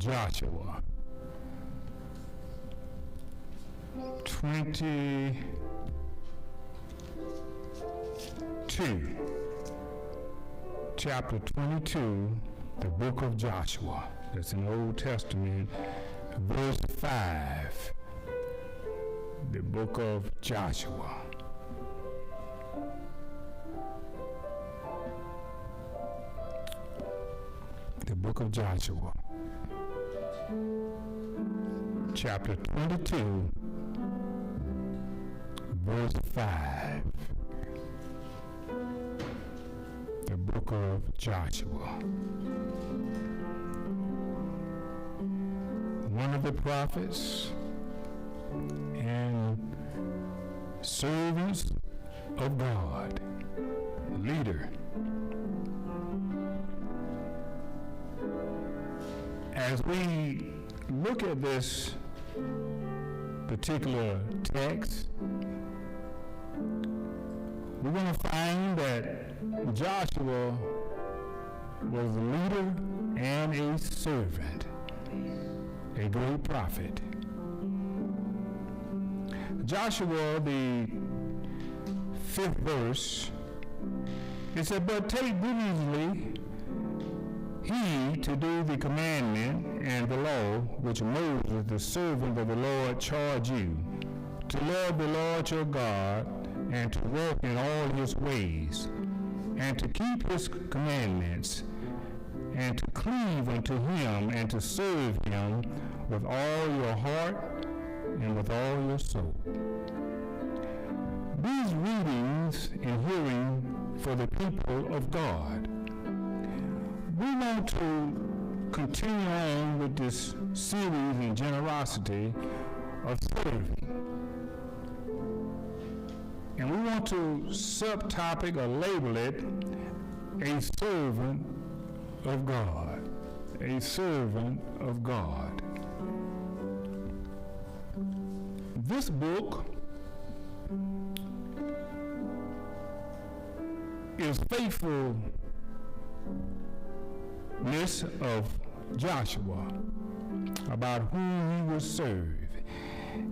Joshua 22, chapter 22, the book of Joshua. That's in the Old Testament, verse 5, the book of Joshua. The book of Joshua, chapter 22, verse 5. The book of Joshua. One of the prophets and servants of God, leader. As we look at this particular text, we're going to find that Joshua was a leader and a servant, a great prophet. Joshua, the 5th verse, it said, "But take diligently heed to do the commandment and the law which Moses, the servant of the Lord, charged you, to love the Lord your God, and to walk in all his ways, and to keep his commandments, and to cleave unto him, and to serve him with all your heart and with all your soul." These readings and hearing for the people of God. We want to continue on with this series in generosity of serving. And we want to subtopic or label it a servant of God. A servant of God. This book is faithfulness of Joshua about whom he would serve.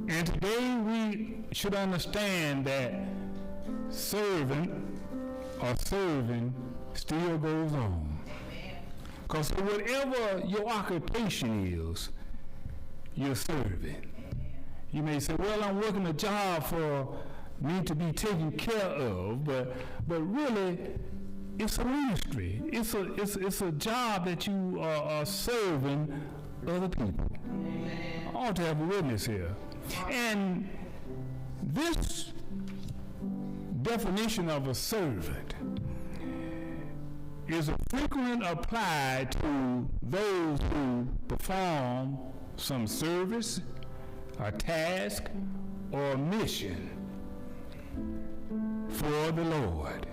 And today we should understand that serving still goes on. Because whatever your occupation is, you're serving. You may say, well, I'm working a job for me to be taken care of, but really, it's a ministry. It's a job that you are serving other people. I ought to have a witness here. And this definition of a servant is frequently applied to those who perform some service, a task, or a mission for the Lord.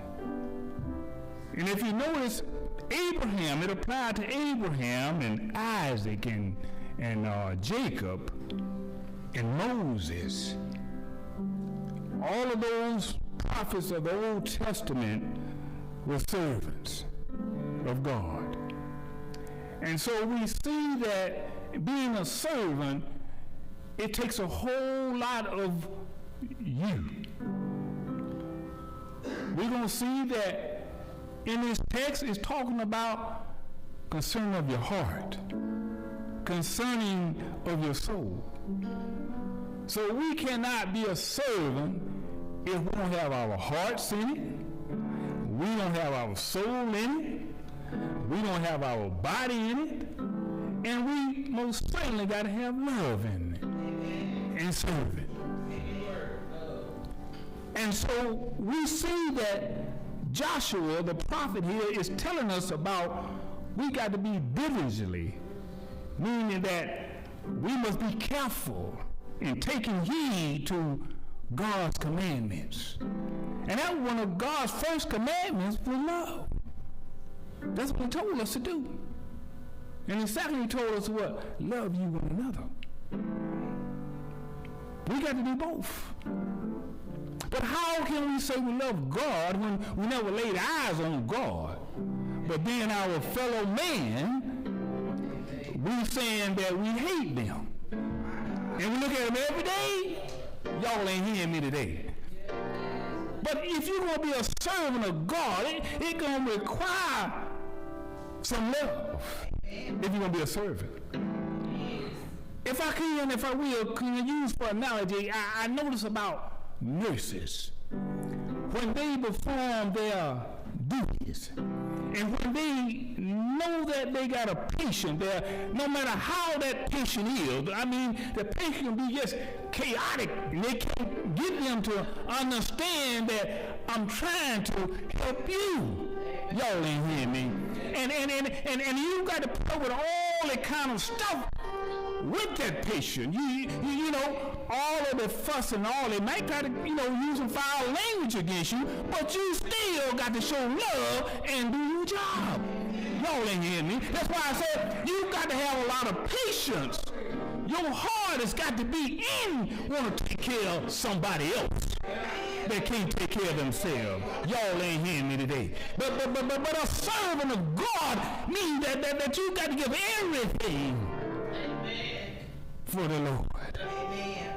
And if you notice, Abraham, it applied to Abraham and Isaac and Jacob and Moses. All of those prophets of the Old Testament were servants of God. And so we see that being a servant, it takes a whole lot of you. We're going to see that in this text, it's talking about concern of your heart, concerning of your soul. So we cannot be a servant if we don't have our hearts in it, we don't have our soul in it, we don't have our body in it, and we most certainly got to have love in it and serve it. And so we see that Joshua, the prophet here, is telling us about we got to be diligently, meaning that we must be careful in taking heed to God's commandments. And that was one of God's first commandments was love. That's what he told us to do. And the second he told us what? Love you one another. We got to do both. But how can we say we love God when we never laid eyes on God? But then our fellow man, we saying that we hate them. And we look at them every day. Y'all ain't hearing me today. But if you're going to be a servant of God, it's going to require some love if you're going to be a servant. If I will use for analogy, I notice about nurses. When they perform their duties, and when they know that they got a patient there, no matter how that patient is, I mean, the patient can be just chaotic, and they can't get them to understand that I'm trying to help you. Y'all ain't hearing me. And you got to put up with all that kind of stuff with that patient. You know, all of the fuss and all, they might try to, use some foul language against you, but you still got to show love and do your job. Y'all ain't hearing me. That's why I said you got to have a lot of patience. Your heart has got to be in want to take care of somebody else that can't take care of themselves. Y'all ain't hearing me today. But a servant of God means that you got to give everything for the Lord. Amen.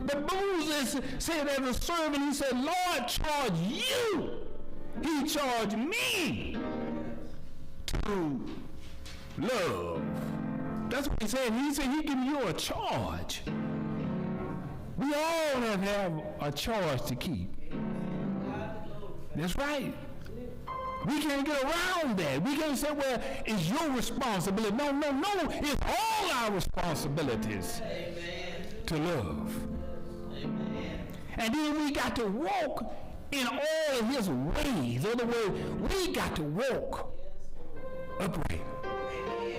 But Moses said as a servant, he said, Lord, charge you. He charged me to love. That's what he said. He said he gave you a charge. We all have a charge to keep. That's right. We can't get around that. We can't say, well, it's your responsibility. No. It's all our responsibilities. Amen. To love. Amen. And then we got to walk in all of his ways. In other words, we got to walk upright.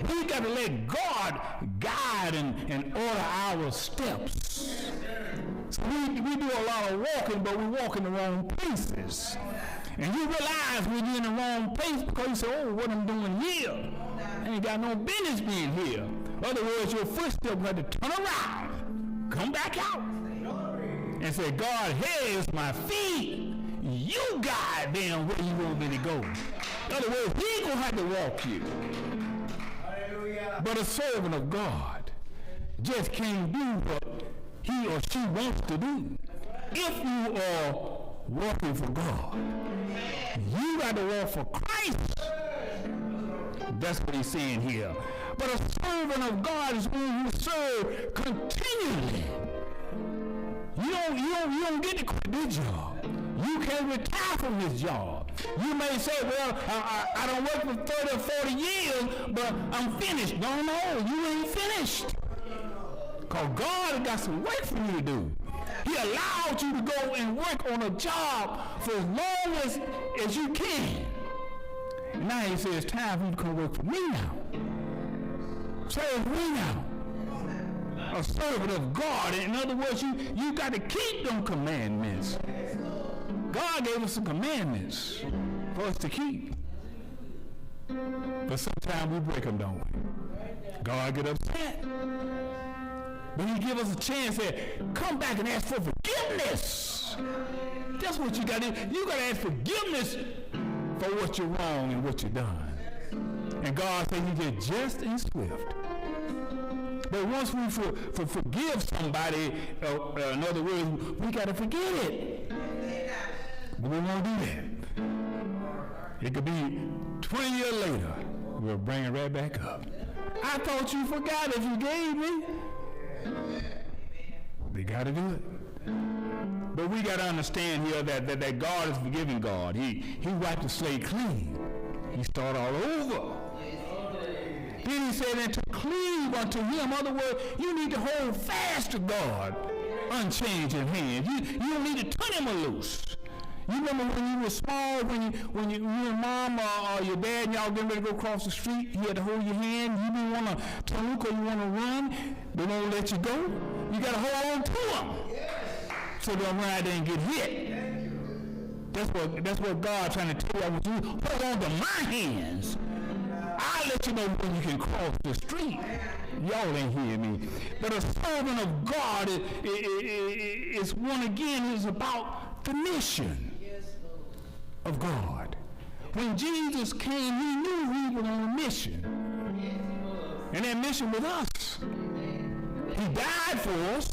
We got to let God guide and order our steps. So we do a lot of walking, but we walk in the wrong places. And you realize when you're in the wrong place because you say, oh, what I'm doing here, I ain't got no business being here. In other words, your footsteps had to turn around, come back out, and say, God, here's my feet. You guide them where you want me to go. In other words, he going to have to walk you. But a servant of God just can't do what he or she wants to do. If you are walking for God, you got to walk for Christ. That's what he's saying here. But a servant of God is one who serves continually. You don't get to quit this job. You can't retire from this job. You may say, well, I don't work for 30 or 40 years, but I'm finished. No, you ain't finished. Because God has got some work for you to do. He allowed you to go and work on a job for as long as you can. And now he says, it's time for you to come work for me now. Serve me now. A servant of God. In other words, you got to keep them commandments. God gave us some commandments for us to keep. But sometimes we break them, don't we? God get upset. But he give us a chance to come back and ask for forgiveness. That's what you got to do. You got to ask forgiveness for what you're wrong and what you've done. And God said he did just and swift. But once we forgive somebody, in other words, we got to forget it. But we won't do that. It could be 20 years later, we'll bring it right back up. I thought you forgot if you gave me. They got to do it. But we got to understand here that God is a forgiving God. He wiped the slate clean. He started all over. Then he said, and to cleave unto him. In other words, you need to hold fast to God, unchanged in hand. You don't need to turn him loose. You remember when you were small, when you and mom or your dad and y'all getting ready to go across the street, he had to hold your hand. You didn't want to turn because you want to run. They won't let you go. You got to hold on to them so they'll run out there and get hit. That's what God's trying to tell you. I want you to hold on to my hands. I'll let you know when you can cross the street. Y'all ain't hearing me. But a servant of God is one again is about the mission of God. When Jesus came, he knew he was on a mission. And that mission with us. He died for us.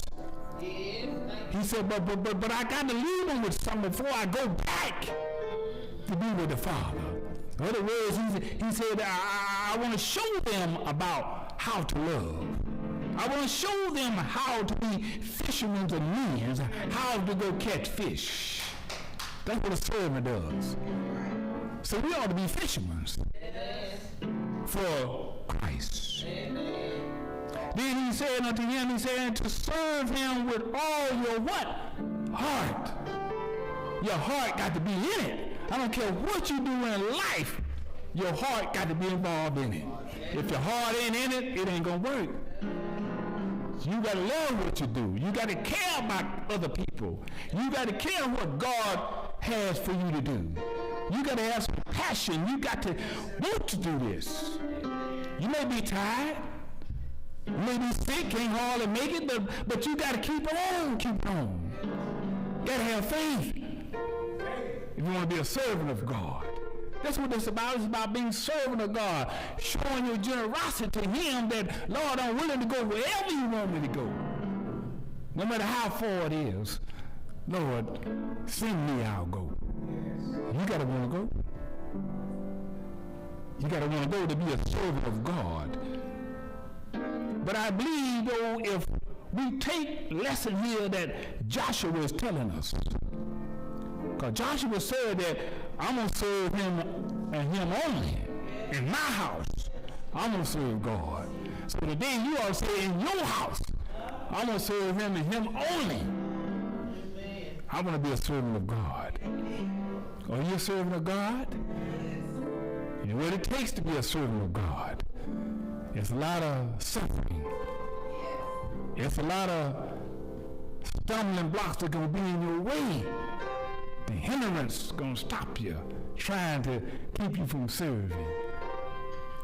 He said, but I got to leave them with something before I go back to be with the Father. In other words, he said, I want to show them about how to love. I want to show them how to be fishermen of men, how to go catch fish. That's what a servant does. So we ought to be fishermen for Christ. Then he said unto him, he said, to serve him with all your what? Heart. Your heart got to be in it. I don't care what you do in life, your heart got to be involved in it. If your heart ain't in it, it ain't going to work. You got to love what you do. You got to care about other people. You got to care what God has for you to do. You got to have some passion. You got to want to do this. You may be tired. You may be sick, can't hardly make it, but you got to keep on. You got to have faith if you want to be a servant of God. That's what it's about. It's about being servant of God, showing your generosity to him that, Lord, I'm willing to go wherever you want me to go. No matter how far it is. Lord, send me, I'll go. You got to want to go. You got to want to go to be a servant of God. But I believe, though, if we take lesson here that Joshua is telling us, because Joshua said that I'm going to serve him and him only. In my house, I'm going to serve God. So today you ought to say, in your house, I'm going to serve him and him only. I want to be a servant of God. Are you a servant of God? You know what it takes to be a servant of God? It's a lot of suffering. It's a lot of stumbling blocks that are going to be in your way. The hindrance is going to stop you, trying to keep you from serving.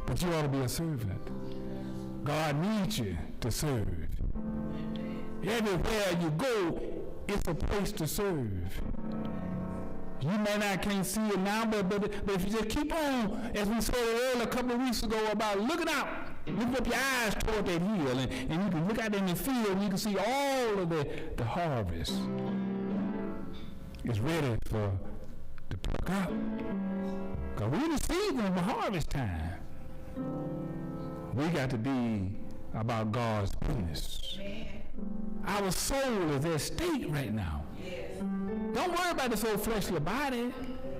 But you ought to be a servant. God needs you to serve. Everywhere you go, it's a place to serve. You may not can't see it now, but if you just keep on, as we said earlier a couple of weeks ago about looking out, lift up your eyes toward that hill, and you can look out in the field and you can see all of the harvest is ready to pluck up. Because we're in the season of harvest time. We got to be about God's business. Our soul is at stake right now. Don't worry about this old fleshly body.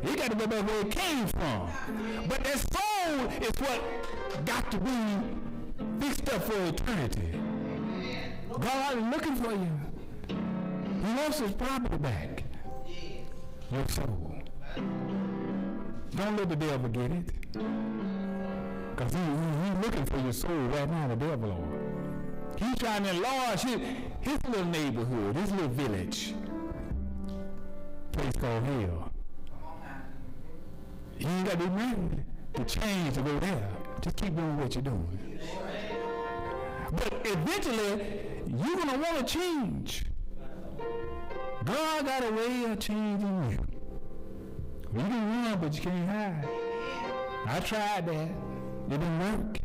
You got to go back where it came from. But that soul is what got to be fixed up for eternity. God is looking for you. He wants his property back. Your soul. Don't let the devil get it. Because he's looking for your soul right now, the devil, Lord. He's trying to enlarge his little neighborhood, his little village. Place called hell. You ain't got to be ready to change to go there. Just keep doing what you're doing. But eventually, you're going to want to change. God got a way of changing you. You can run, but you can't hide. I tried that. It didn't work.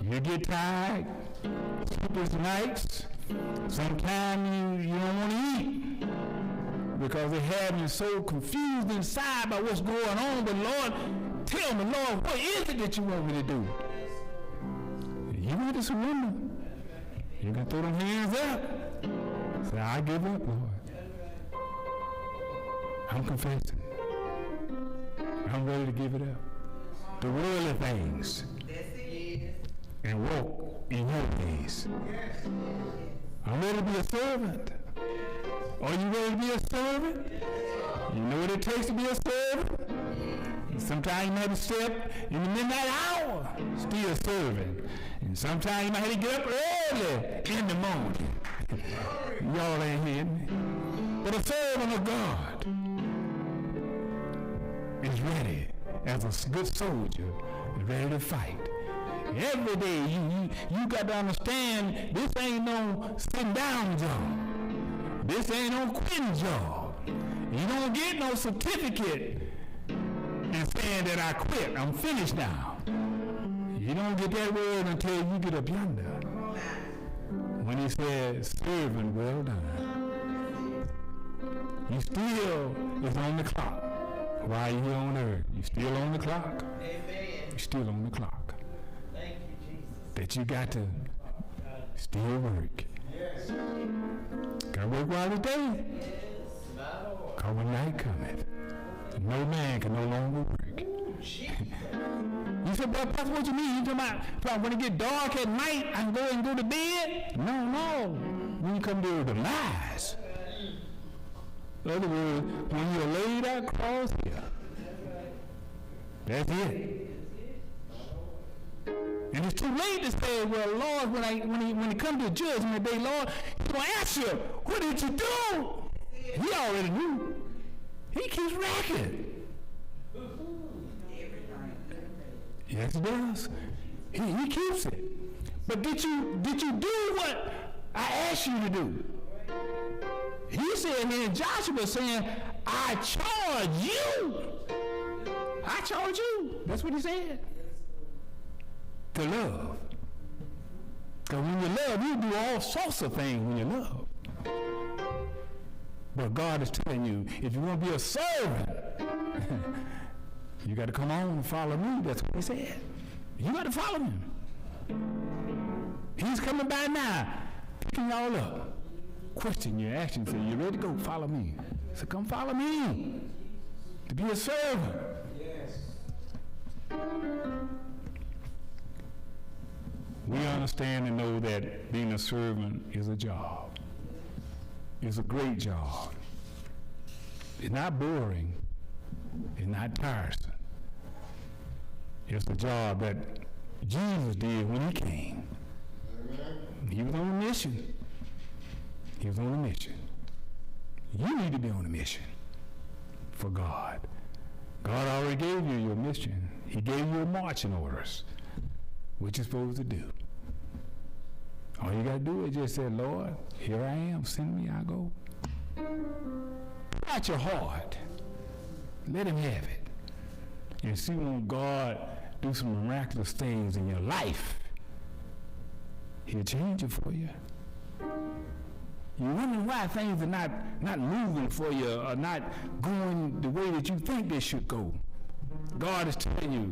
You get tired, sleepless nights. Sometimes you don't want to eat because it had you so confused inside by what's going on. But Lord, tell me, Lord, what is it that you want me to do? You got to surrender. You got to throw them hands up. Say, I give up, Lord. I'm confessing. I'm ready to give it up. The worldly things. And walk in your ways. I'm ready to be a servant. Are you ready to be a servant? You know what it takes to be a servant? Sometimes you might have to step in the midnight hour, still serving. And sometimes you might have to get up early in the morning. Y'all ain't hearing me. But a servant of God is ready as a good soldier, ready to fight. Every day you got to understand this ain't no sitting down job. This ain't no quitting job. You don't get no certificate and saying that I quit. I'm finished now. You don't get that word until you get up yonder. When he said, servant, well done. You still is on the clock. While you're here on earth, you still on the clock. You still on the clock. Thank you, Jesus. That you got to still work. Yes. Gotta work while it's day. Yes, my Lord. Cause when night cometh, no man can no longer work. You said, well, Pastor, what you mean? You talking about when it get dark at night, I can go and go to bed? No. When you come to the demise. In other words, when you're laid across here, that's it. And it's too late to say, well, Lord, when it comes to judgment day, Lord, he's going to ask you, what did you do? He already knew. He keeps racking. Yes, he does. He keeps it. But did you do what I asked you to do? He said here, Joshua saying, I charge you. I charge you. That's what he said. To love. Because when you love, you do all sorts of things when you love. But God is telling you, if you want to be a servant, you got to come on and follow me. That's what he said. You got to follow him. He's coming by now, picking y'all up. Question your action. Say, you ready to go? Follow me. So come follow me. To be a servant. Yes. We understand and know that being a servant is a job. It's a great job. It's not boring. It's not tiresome. It's the job that Jesus did when he came. Amen. He was on a mission. He was on a mission. You need to be on a mission for God. God already gave you your mission. He gave you marching orders. What you're supposed to do. All you got to do is just say, Lord, here I am. Send me, I go. Pour out your heart. Let him have it. And see when God do some miraculous things in your life, he'll change it for you. You're wondering why things are not moving for you or not going the way that you think they should go. God is telling you,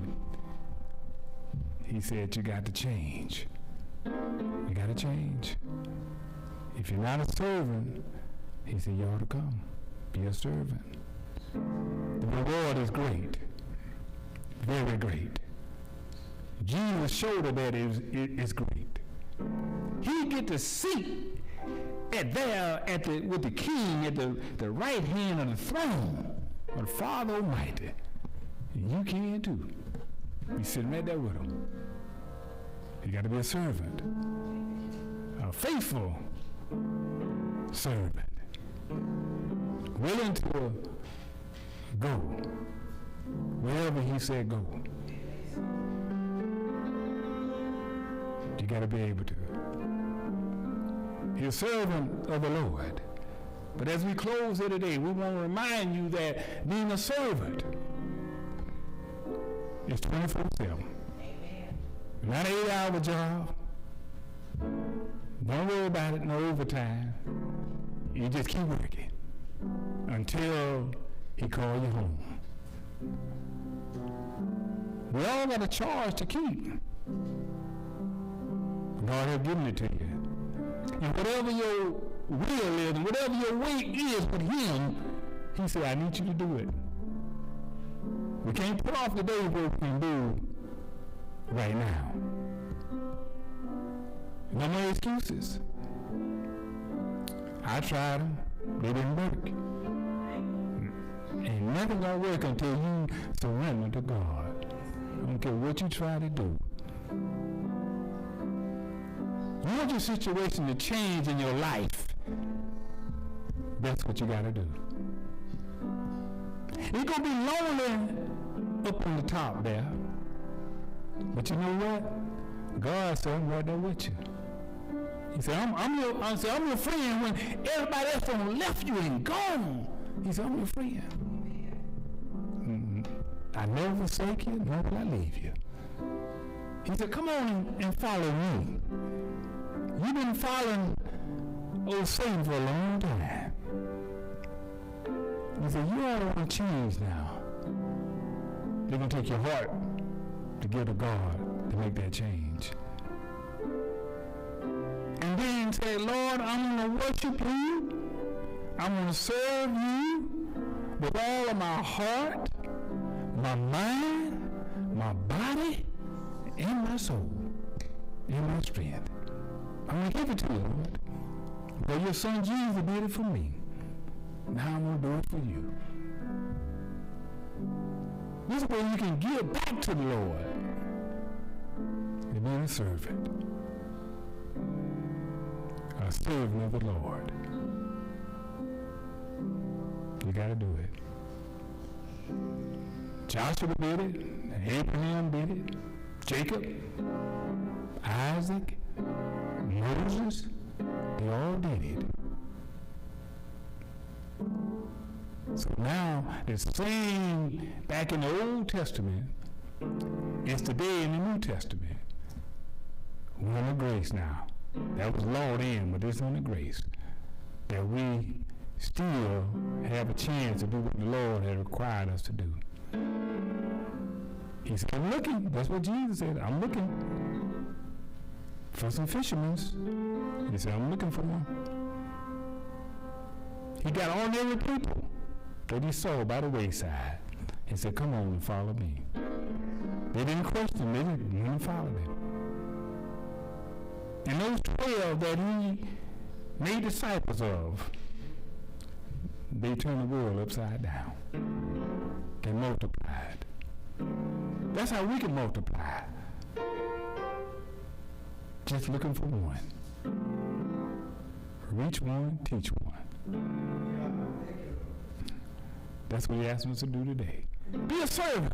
he said you got to change. You got to change. If you're not a servant, he said you ought to come. Be a servant. The reward is great. Very great. Jesus showed her that it is great. He get to sit with the king at the right hand of the throne of the Father Almighty. And you can too. You sitting right there with him. You got to be a servant. A faithful servant. Willing to go wherever he said go. You got to be able to. He's a servant of the Lord. But as we close here today, we want to remind you that being a servant is 24/7. Not an 8-hour job. Don't worry about it, no overtime. You just keep working until he calls you home. We all got a charge to keep. God has given it to you. And whatever your will is, and whatever your way is with him, he said, I need you to do it. We can't put off the day what we can do right now. No more excuses. I tried them. They didn't work. Ain't nothing gonna work until you surrender to God. I don't care what you try to do. You want your situation to change in your life. That's what you gotta do. It's gonna be lonely up on the top there. But you know what? God said, I'm right there with you. He said, I'm your friend when everybody else done left you and gone. He said, I'm your friend. I never forsake you, nor will I leave you. He said, come on and follow me. You've been following old Satan for a long time. He said, you all want to change now. They're going to take your heart to give to God to make that change. And then say, Lord, I'm going to worship you. I'm going to serve you with all of my heart, my mind, my body, and my soul, and my strength. I'm going to give it to you, Lord. But your son Jesus did it for me. Now I'm going to do it for you. This is where you can give back to the Lord and be a servant. A servant of the Lord. You got to do it. Joshua did it. Abraham did it. Jacob, Isaac, Moses, they all did it. So now, the same back in the Old Testament is today in the New Testament. We're under grace now. That was law then, but this is under grace. That we still have a chance to do what the Lord has required us to do. He said, I'm looking. That's what Jesus said. I'm looking for some fishermen. He said, I'm looking for them. He got ordinary people that he saw by the wayside and said, come on and follow me. They didn't question, they didn't follow him. And those 12 that he made disciples of, they turned the world upside down. They multiplied. That's how we can multiply. Just looking for one. Reach one, teach one. That's what he asked us to do today. Be a servant.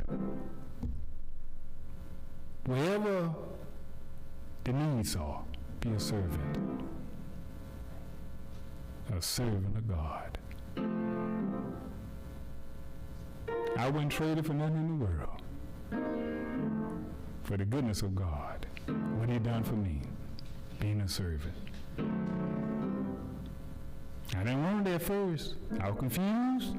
Wherever the needs are, be a servant. A servant of God. I wouldn't trade it for nothing in the world. For the goodness of God. What he done for me. Being a servant. I didn't want it at first. I was confused.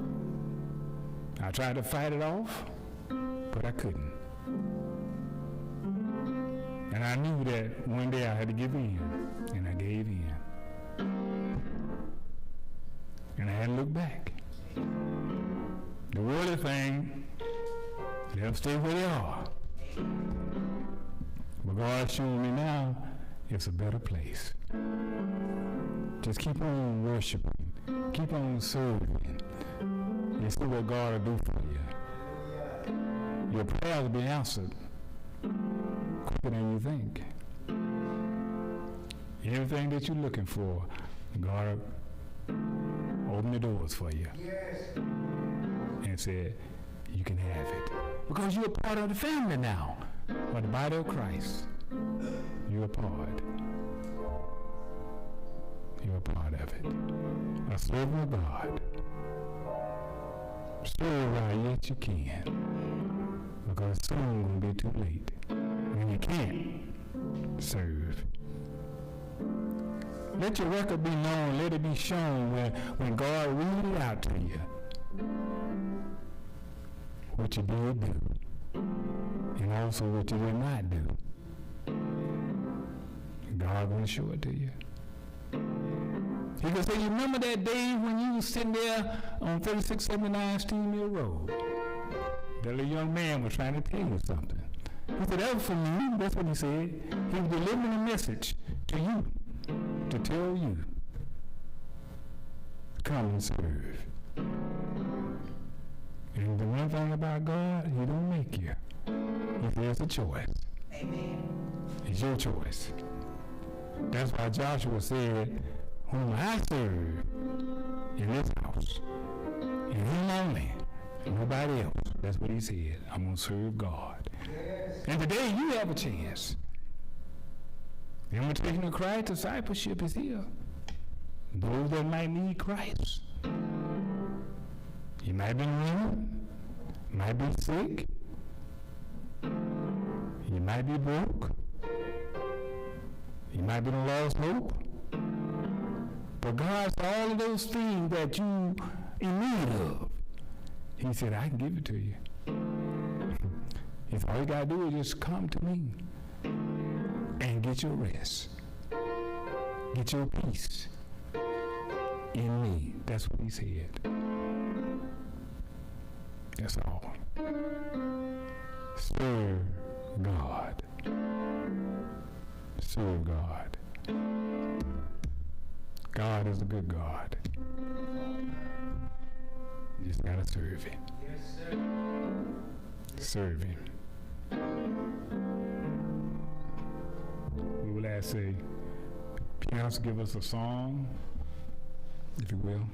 I tried to fight it off, but I couldn't. And I knew that one day I had to give in, and I gave in. And I had to look back. The worldly thing, let them stay where they are. But God's showing me now it's a better place. Just keep on worshiping. Keep on serving. And see what God will do for you. Your prayers will be answered quicker than you think. Everything that you're looking for, God will open the doors for you. Yes. And say, you can have it. Because you're a part of the family now. Or the body of Christ. You're a part. You're a part of it. A servant of God. Serve while yet you can. Because soon will be too late. When you can't serve. Let your record be known. Let it be shown when God read it out to you. What you did do. And also what you did not do. God will show it to you. He can say, you remember that day when you was sitting there on 3679 Steel Mill Road? That little young man was trying to tell you something. He said, that was for you. That's what he said. He was delivering a message to you, to tell you, come and serve. And the one thing about God, he don't make you. If there's a choice. Amen. It's your choice. That's why Joshua said, whom I serve in this house, and him only, and nobody else. That's what he said. I'm going to serve God. Yes. And today you have a chance. The invitation of Christ, discipleship is here. Those that might need Christ. You might be running, might be sick. You might be broke. You might be in lost hope. But God said all of those things that you in need of, he said, I can give it to you. He said, all you got to do is just come to me and get your rest. Get your peace in me. That's what he said. That's all. Serve God. Serve God. God is a good God. You just gotta serve him. Yes, sir. Serve him. We will ask a pianist to give us a song, if you will.